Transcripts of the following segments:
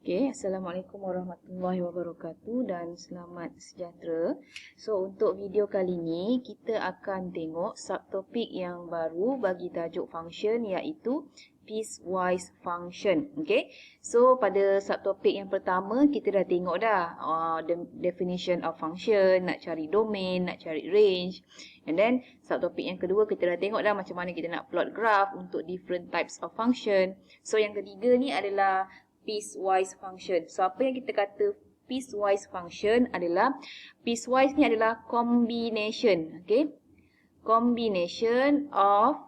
Okay, Assalamualaikum warahmatullahi wabarakatuh dan selamat sejahtera. So, untuk video kali ini, kita akan tengok subtopik yang baru bagi tajuk function iaitu piecewise function. Okay, so pada subtopik yang pertama, kita dah tengok dah the definition of function, nak cari domain, nak cari range. And then, subtopik yang kedua, kita dah tengok dah macam mana kita nak plot graph untuk different types of function. So, yang ketiga ni adalah piecewise function. So, apa yang kita kata piecewise function adalah, piecewise ni adalah combination, okay? Combination of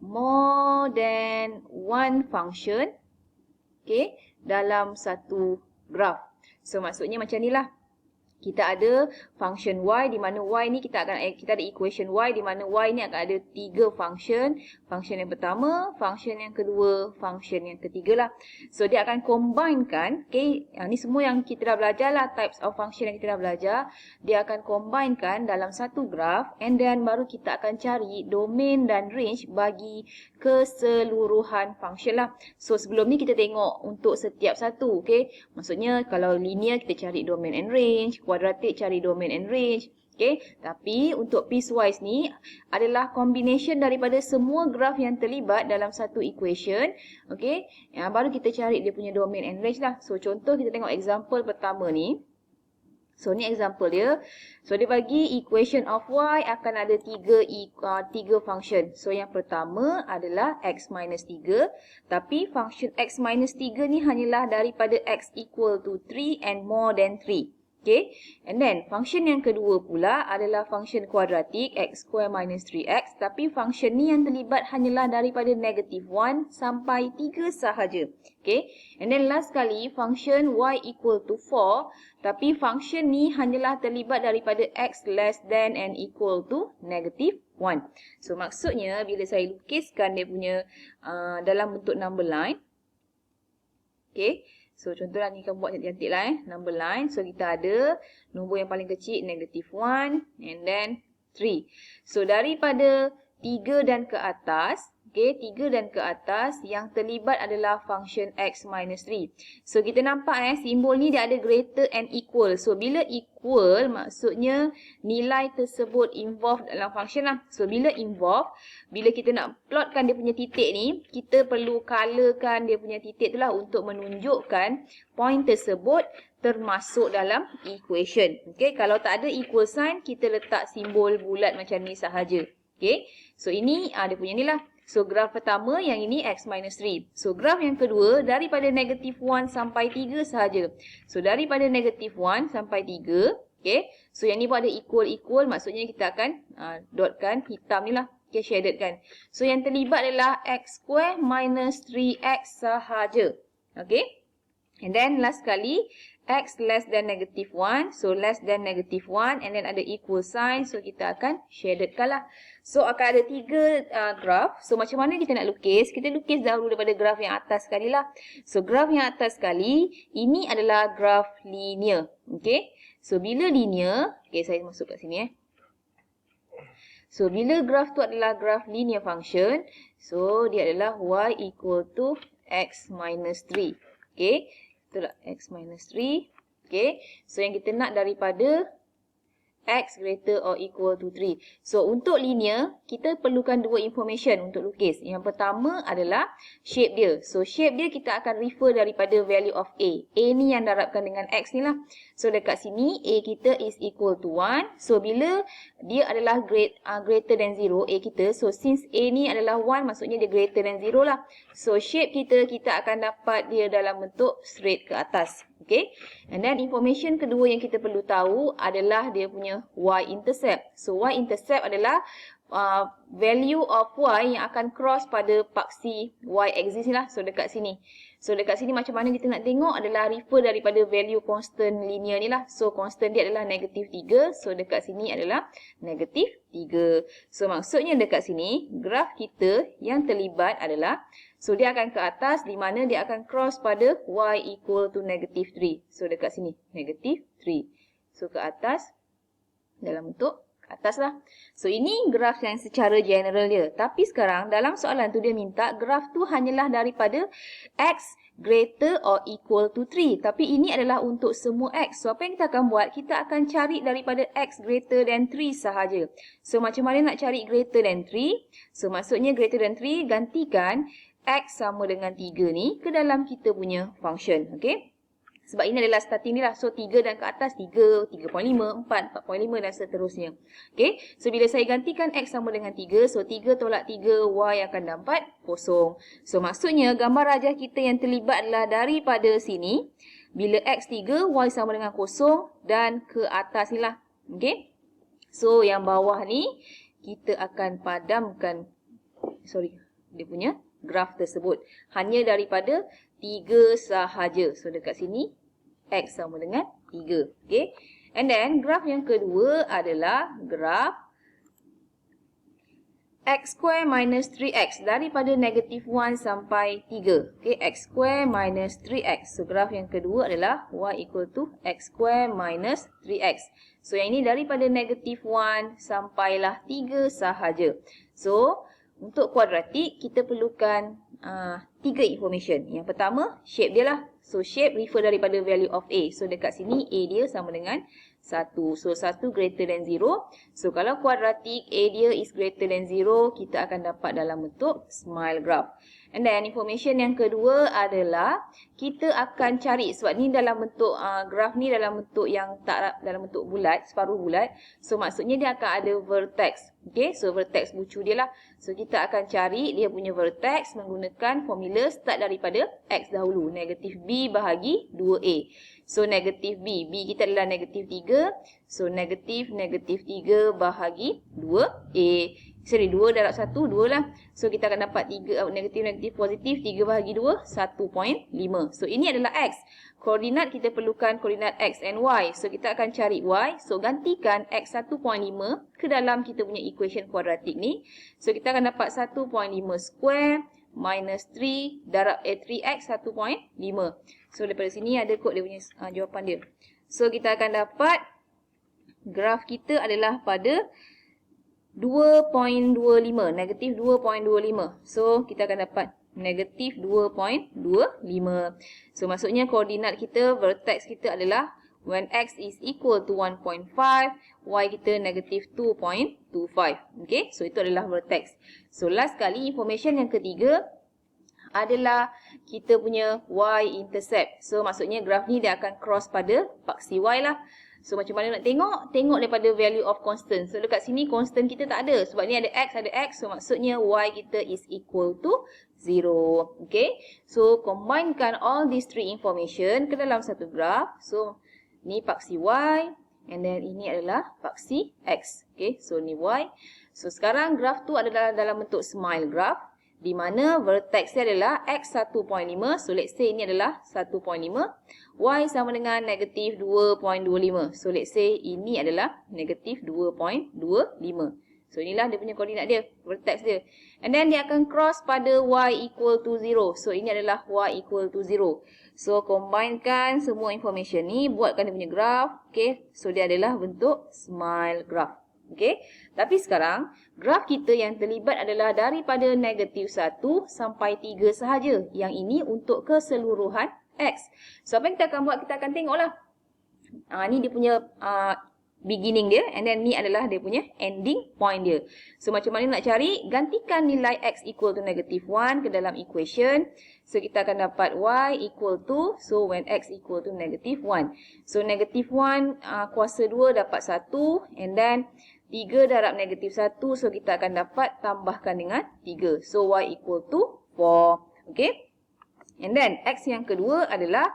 more than one function, okay, dalam satu graph. So, maksudnya macam ni lah. Kita ada function y di mana y ni kita ada equation y di mana y ni akan ada 3 function. Function yang pertama, function yang kedua, function yang ketiga lah. So dia akan combinekan, okay, ni semua yang kita dah belajar lah, types of function yang kita dah belajar. Dia akan combinekan dalam satu graph and then baru kita akan cari domain dan range bagi keseluruhan function lah. So sebelum ni kita tengok untuk setiap satu, okay. Maksudnya kalau linear kita cari domain and range, kuadratik cari domain and range. Okay. Tapi untuk piecewise ni adalah combination daripada semua graph yang terlibat dalam satu equation. Okay. Baru kita cari dia punya domain and range lah. So contoh kita tengok example pertama ni. So ni example dia. So dia bagi equation of y akan ada tiga function. So yang pertama adalah x minus 3. Tapi function x minus 3 ni hanyalah daripada x equal to 3 and more than 3. Okay, and then function yang kedua pula adalah function kuadratik x square minus 3x. Tapi function ni yang terlibat hanyalah daripada negative 1 sampai 3 sahaja. Okay, and then last kali function y equal to 4. Tapi function ni hanyalah terlibat daripada x less than and equal to negative 1. So maksudnya bila saya lukiskan dia punya dalam bentuk number line. Okay. So, contohlah ni kan buat cantik-cantik lah number line. So, kita ada nombor yang paling kecil, negative 1 and then 3. So, daripada 3 dan ke atas, okay, 3 dan ke atas, yang terlibat adalah function x minus 3. So, kita nampak simbol ni dia ada greater and equal. So, bila equal, maksudnya nilai tersebut involved dalam function lah. So, bila involved, bila kita nak plotkan dia punya titik ni, kita perlu colorkan dia punya titik tu lah untuk menunjukkan point tersebut termasuk dalam equation. Okay, kalau tak ada equal sign, kita letak simbol bulat macam ni sahaja. Okay, so ini dia punya ni lah. So, graf pertama yang ini x minus 3. So, graf yang kedua daripada negative 1 sampai 3 sahaja. So, daripada negative 1 sampai 3. Okay. So, yang ni pun ada equal-equal. Maksudnya kita akan dotkan hitam ni lah. Okay, shaded kan. So, yang terlibat adalah x square minus 3x sahaja. Okay. And then last kali x less than negative 1. So, less than negative 1 and then ada equal sign. So, kita akan shadedkan lah. So, akan ada 3 graf. So, macam mana kita nak lukis? Kita lukis dahulu daripada graf yang atas sekali lah. So, graf yang atas sekali, ini adalah graf linear. Okay. So, bila linear, okay, saya masuk kat sini So, bila graf tu adalah graf linear function, so, dia adalah y equal to x minus 3. Okay. Itulah x minus 3. Okay. So, yang kita nak daripada x greater or equal to 3. So, untuk linear, kita perlukan dua information untuk lukis. Yang pertama adalah shape dia. So, shape dia kita akan refer daripada value of a. A ni yang darabkan dengan x ni lah. So, dekat sini, a kita is equal to 1. So, bila dia adalah greater than 0, a kita. So, since a ni adalah 1, maksudnya dia greater than 0 lah. So, shape kita akan dapat dia dalam bentuk straight ke atas. Okay. And then information kedua yang kita perlu tahu adalah dia punya y-intercept. So, y-intercept adalah value of y yang akan cross pada paksi y-axis ni lah. So, dekat sini. So, dekat sini macam mana kita nak tengok adalah refer daripada value constant linear ni lah. So, constant dia adalah negative 3. So, dekat sini adalah negative 3. So, maksudnya dekat sini, graf kita yang terlibat adalah, so, dia akan ke atas di mana dia akan cross pada y equal to negative 3. So, dekat sini, negative 3. So, ke atas dalam bentuk atas lah. So ini graf yang secara general dia. Tapi sekarang dalam soalan tu dia minta graf tu hanyalah daripada X greater or equal to 3. Tapi ini adalah untuk semua X. So apa yang kita akan buat? Kita akan cari daripada X greater than 3 sahaja. So macam mana nak cari greater than 3? So maksudnya greater than 3 gantikan X sama dengan 3 ni ke dalam kita punya function. Okay? Sebab ini adalah starting ni lah. So 3 dan ke atas 3, 3.5, 4, 4.5 dan seterusnya. Okay. So bila saya gantikan X sama dengan 3. So 3 tolak 3, Y akan dapat 0. So maksudnya gambar rajah kita yang terlibat adalah daripada sini. Bila X 3, Y sama dengan 0 dan ke atas ni lah. Okay. So yang bawah ni kita akan padamkan. Dia punya graf tersebut. Hanya daripada 3 sahaja. So dekat sini X sama dengan 3. Okay. And then graf yang kedua adalah graf X square minus 3X daripada negatif 1 sampai 3. Okay. X square minus 3X. So graf yang kedua adalah Y equal to X square minus 3X. So yang ini daripada negatif 1 sampailah 3 sahaja. So untuk kuadratik kita perlukan 3 information. Yang pertama shape dia lah. So shape refer daripada value of A. So dekat sini A dia sama dengan 1. So 1 greater than 0. So kalau kuadratik A dia is greater than 0, kita akan dapat dalam bentuk smile graph. And then information yang kedua adalah kita akan cari, sebab ni dalam bentuk graf ni dalam bentuk yang tak dalam bentuk bulat, separuh bulat. So maksudnya dia akan ada vertex. Okay, so vertex bucu dia lah. So kita akan cari dia punya vertex menggunakan formula start daripada X dahulu. Negatif B bahagi 2A. So negatif B. B kita adalah negatif 3. So negatif 3 bahagi 2A. Sorry, 2 darab 1, 2 lah. So kita akan dapat 3, negatif positif, 3 bahagi 2, 1.5. So ini adalah X. Koordinat kita perlukan koordinat X and Y. So kita akan cari Y. So gantikan X 1.5 ke dalam kita punya equation kuadratik ni. So kita akan dapat 1.5 square minus 3 darab 3X 1.5. So daripada sini ada kot dia punya jawapan dia. So kita akan dapat graf kita adalah pada 2.25, negatif 2.25. So, kita akan dapat negatif 2.25. So, maksudnya koordinat kita, vertex kita adalah when X is equal to 1.5, Y kita negatif 2.25. Okay, so itu adalah vertex. So, last kali, information yang ketiga adalah kita punya Y-intercept. So, maksudnya graf ni dia akan cross pada paksi Y lah. So, macam mana nak tengok? Tengok daripada value of constant. So, dekat sini constant kita tak ada. Sebab ni ada X, ada X. So, maksudnya Y kita is equal to 0. Okay. So, combinekan all these three information ke dalam satu graf. So, ni paksi Y. And then, ini adalah paksi X. Okay. So, ni Y. So, sekarang graf tu adalah dalam bentuk smile graph. Di mana vertex dia adalah X 1.5. So, let's say ini adalah 1.5. Y sama dengan negatif 2.25. So, let's say ini adalah negatif 2.25. So, inilah dia punya koordinat dia, vertex dia. And then, dia akan cross pada Y equal to 0. So, ini adalah Y equal to 0. So, combinekan semua information ni, buatkan dia punya graph. Okay. So, dia adalah bentuk smile graph. Okay. Tapi sekarang, graf kita yang terlibat adalah daripada negatif 1 sampai 3 sahaja. Yang ini untuk keseluruhan X. So, apa yang kita akan buat? Kita akan tengoklah. Ni dia punya beginning dia. And then ni adalah dia punya ending point dia. So, macam mana nak cari? Gantikan nilai X equal to negatif 1 ke dalam equation. So, kita akan dapat Y equal to, so when X equal to negatif 1. So, negatif 1 kuasa 2 dapat 1. And then 3 darab negatif 1. So, kita akan dapat tambahkan dengan 3. So, Y equal to 4. Okay. And then, X yang kedua adalah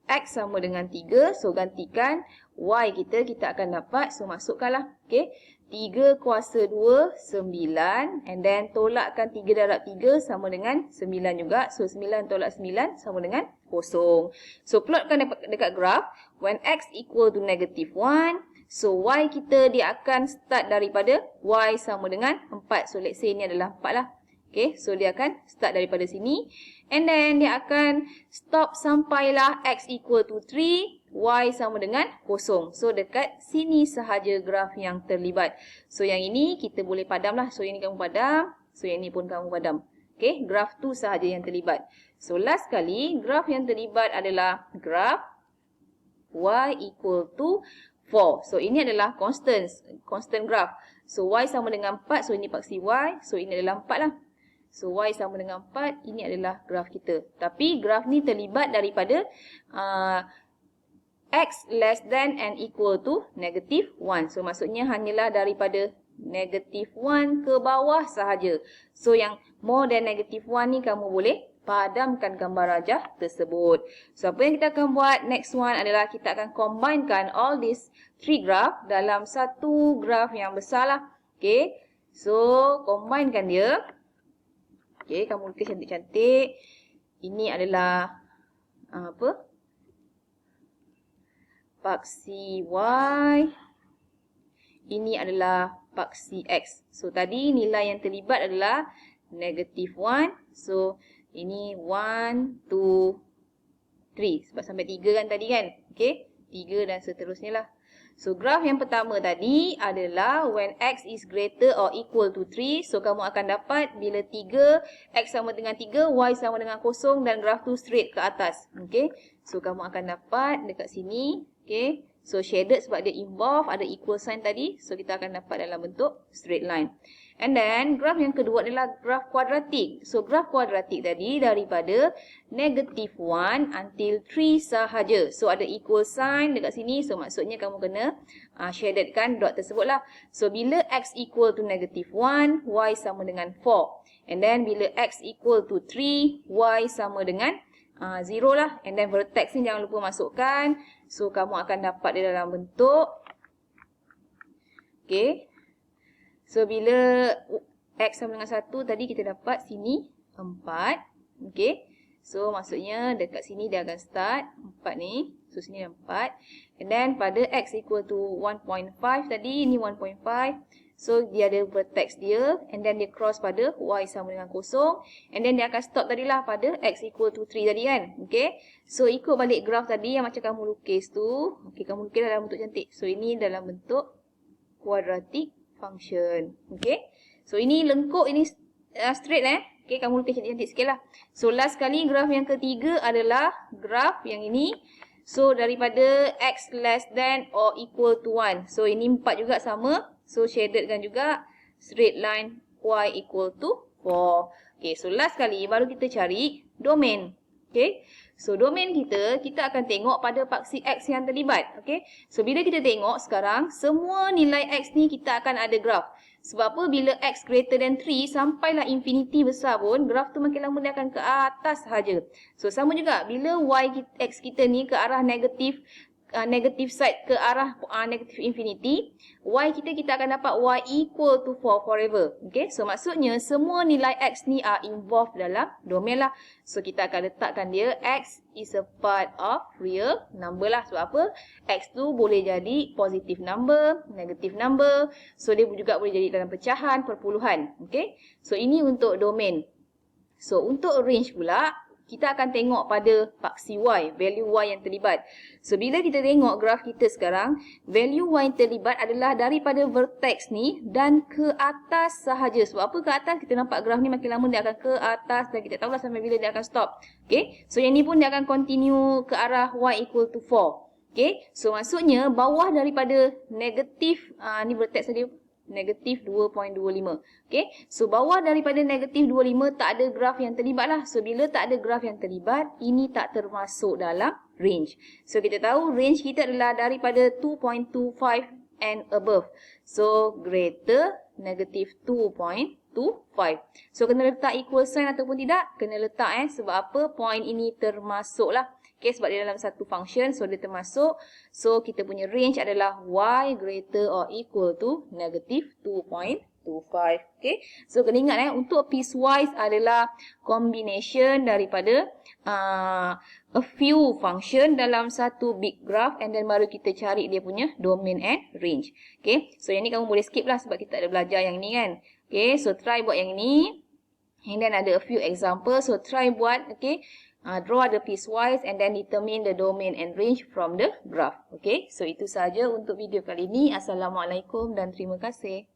X sama dengan 3. So, gantikan Y kita akan dapat. So, masukkanlah. Okay. 3 kuasa 2, 9. And then, tolakkan 3 darab 3 sama dengan 9 juga. So, 9 tolak 9 sama dengan 0. So, plotkan dekat graf. When X equal to negatif 1. So, Y kita dia akan start daripada Y sama dengan 4. So, let's say ini adalah 4 lah. Okay, so dia akan start daripada sini. And then dia akan stop sampailah X equal to 3, Y sama dengan 0. So dekat sini sahaja graf yang terlibat. So yang ini kita boleh padam lah. So yang ini kamu padam. So yang ini pun kamu padam. Okay, graf tu sahaja yang terlibat. So last kali, graf yang terlibat adalah graf Y equal to 4. So ini adalah constant graph. So Y sama dengan 4. So ini paksi Y. So ini adalah 4 lah. So Y sama dengan 4. Ini adalah graf kita. Tapi graf ni terlibat daripada X less than and equal to negative 1. So maksudnya hanyalah daripada negative 1 ke bawah sahaja. So yang more than negative 1 ni kamu boleh padamkan gambar rajah tersebut. So apa yang kita akan buat next one adalah kita akan combinekan all these three graph dalam satu graph yang besar lah. Okay. So combinekan dia. Okay, kamu lukis cantik-cantik. Ini adalah paksi Y. Ini adalah paksi X. So tadi nilai yang terlibat adalah negative 1. So ini 1, 2, 3. Sebab sampai 3 kan tadi kan. Okay. 3 dan seterusnya lah. So graf yang pertama tadi adalah when X is greater or equal to 3. So kamu akan dapat bila 3, X sama dengan 3, Y sama dengan 0 dan graf tu straight ke atas. Okay. So kamu akan dapat dekat sini. Okay. So shaded sebab dia involve ada equal sign tadi. So kita akan dapat dalam bentuk straight line. And then graf yang kedua adalah graf kuadratik. So graf kuadratik tadi daripada negative 1 until 3 sahaja. So ada equal sign dekat sini. So maksudnya kamu kena shadedkan dot tersebut lah. So bila X equal to negative 1, Y sama dengan 4. And then bila X equal to 3, Y sama dengan 0 lah. And then vertex ni jangan lupa masukkan. So kamu akan dapat dia dalam bentuk. Okay. So bila X sama dengan 1 tadi kita dapat sini 4. Okay. So maksudnya dekat sini dia akan start 4 ni. So sini 4. And then pada X equal to 1.5 tadi. Ini 1.5. So dia ada vertex dia. And then dia cross pada Y sama dengan 0. And then dia akan stop tadilah pada X equal to 3 tadi kan. Okay. So ikut balik graf tadi yang macam kamu lukis tu. Okay, kamu lukis dalam bentuk cantik. So ini dalam bentuk quadratic function. Okay. So ini lengkuk, ini straight Okay, kamu lukis cantik-cantik sikit lah. So last kali graf yang ketiga adalah graf yang ini. So daripada X less than or equal to 1. So ini 4 juga sama. So shadedkan juga straight line Y equal to 4. Okay, so last kali baru kita cari domain. Okay. So domain kita akan tengok pada paksi X yang terlibat. Okay. So bila kita tengok sekarang, semua nilai X ni kita akan ada graf. Sebab apa? Bila X greater than 3, sampailah infinity besar pun, graf tu makin lama dia akan ke atas sahaja. So sama juga, bila X kita ni ke arah negatif side ke arah negative infinity, Y kita akan dapat Y equal to 4 forever. Okay, so maksudnya semua nilai X ni are involved dalam domain lah. So kita akan letakkan dia X is a part of real number lah. Sebab apa? X tu boleh jadi positive number, negative number. So dia juga boleh jadi dalam pecahan, perpuluhan. Okay, so ini untuk domain. So untuk range pula, kita akan tengok pada paksi Y, value Y yang terlibat. So, bila kita tengok graf kita sekarang, value Y yang terlibat adalah daripada vertex ni dan ke atas sahaja. Sebab apa ke atas? Kita nampak graf ni makin lama dia akan ke atas dan kita tahulah sampai bila dia akan stop. Okay, so yang ni pun dia akan continue ke arah Y equal to 4. Okay, so maksudnya bawah daripada negatif, ni vertex tadi, negatif 2.25. Okay. So bawah daripada negatif 25 tak ada graf yang terlibat lah. So bila tak ada graf yang terlibat, ini tak termasuk dalam range. So kita tahu range kita adalah daripada 2.25 and above. So greater negatif 2.25. So kena letak equal sign ataupun tidak? Kena letak sebab apa? Point ini termasuk lah. Okay, sebab dia dalam satu function, so dia termasuk. So kita punya range adalah Y greater or equal to negative 2.25. Okay, so kena ingat untuk piecewise adalah combination daripada a few function dalam satu big graph, and then baru kita cari dia punya domain and range. Okay, so yang ni kamu boleh skip lah sebab kita ada belajar yang ni kan. Okay, so try buat yang ni. And then ada a few examples. So try buat, okay. Draw the piecewise and then determine the domain and range from the graph. Okay. So itu saja untuk video kali ini. Assalamualaikum dan terima kasih.